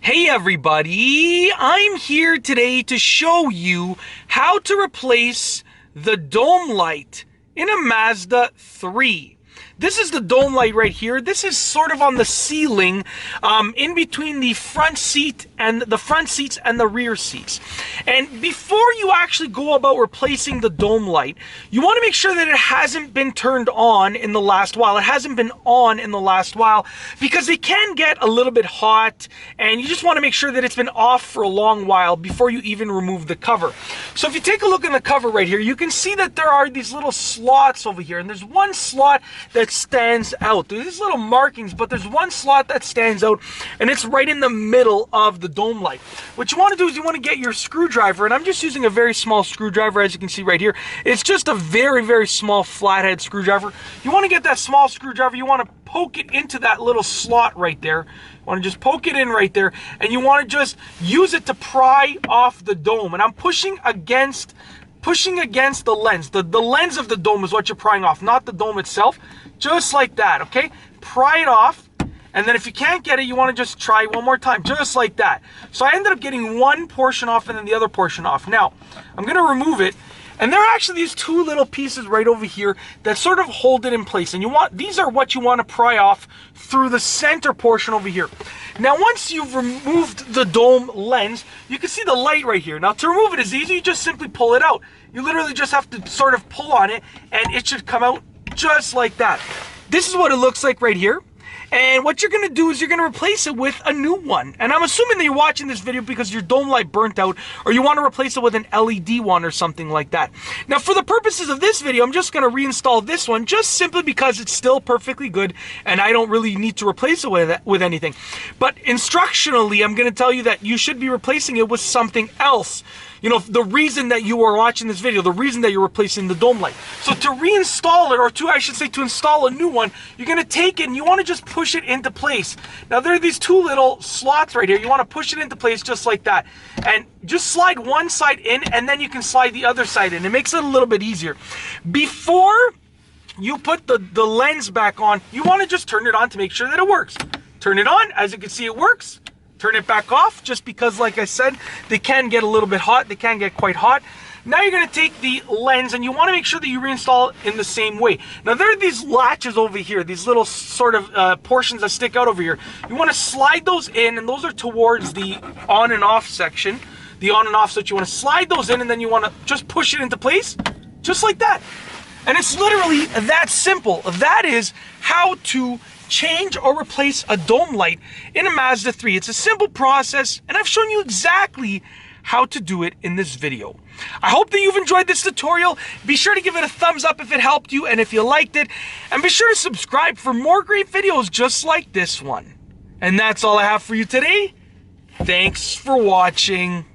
Hey everybody, I'm here today to show you how to replace the dome light in a Mazda 3. This is the dome light right here. This is sort of on the ceiling in between the front seats and the rear seats. And before you actually go about replacing the dome light, you want to make sure that it hasn't been turned on in the last while. It hasn't been on in the last while because it can get a little bit hot, and you just want to make sure that it's been off for a long while before you even remove the cover. So if you take a look in the cover right here, you can see that there are these little slots over here, and there's one slot that stands out. There's these little markings, but there's one slot that stands out, and it's right in the middle of the dome light. What you want to do is you want to get your screwdriver, and I'm just using a very small screwdriver, as you can see right here. It's just a very, very small flathead screwdriver. You want to get that small screwdriver, you want to poke it into that little slot right there. You want to just poke it in right there, and you want to just use it to pry off the dome. And I'm pushing against the lens. The lens of the dome is what you're prying off, not the dome itself. Just like that, okay? Pry it off, and then if you can't get it, you want to just try one more time, just like that. So I ended up getting one portion off and then the other portion off. Now, I'm going to remove it, and there are actually these two little pieces right over here that sort of hold it in place. And these are what you want to pry off through the center portion over here. Now, once you've removed the dome lens, you can see the light right here. Now, to remove it is easy. You just simply pull it out. You literally just have to sort of pull on it, and it should come out just like that. This is what it looks like right here. And what you're going to do is you're going to replace it with a new one. And I'm assuming that you're watching this video because your dome light burnt out, or you want to replace it with an LED one or something like that. Now, for the purposes of this video, I'm just going to reinstall this one just simply because it's still perfectly good and I don't really need to replace it with anything. But instructionally, I'm going to tell you that you should be replacing it with something else. You know, the reason that you are watching this video, the reason that you're replacing the dome light. So to reinstall it, or to install a new one, you're going to take it and you want to just push it into place. Now, there are these two little slots right here. You want to push it into place just like that. And just slide one side in, and then you can slide the other side in. It makes it a little bit easier. Before you put the lens back on, you want to just turn it on to make sure that it works. Turn it on. As you can see, it works. Turn it back off, just because, like I said, they can get a little bit hot. They can get quite hot. Now you're going to take the lens, and you want to make sure that you reinstall it in the same way. Now, there are these latches over here, these little sort of portions that stick out over here. You want to slide those in, and those are towards the on and off section, the on and off switch. You want to slide those in, and then you want to just push it into place, just like that. And it's literally that simple. That is how to change or replace a dome light in a Mazda 3. It's a simple process, and I've shown you exactly how to do it in this video. I hope that you've enjoyed this tutorial. Be sure to give it a thumbs up if it helped you and if you liked it, and be sure to subscribe for more great videos just like this one. And that's all I have for you today. Thanks for watching.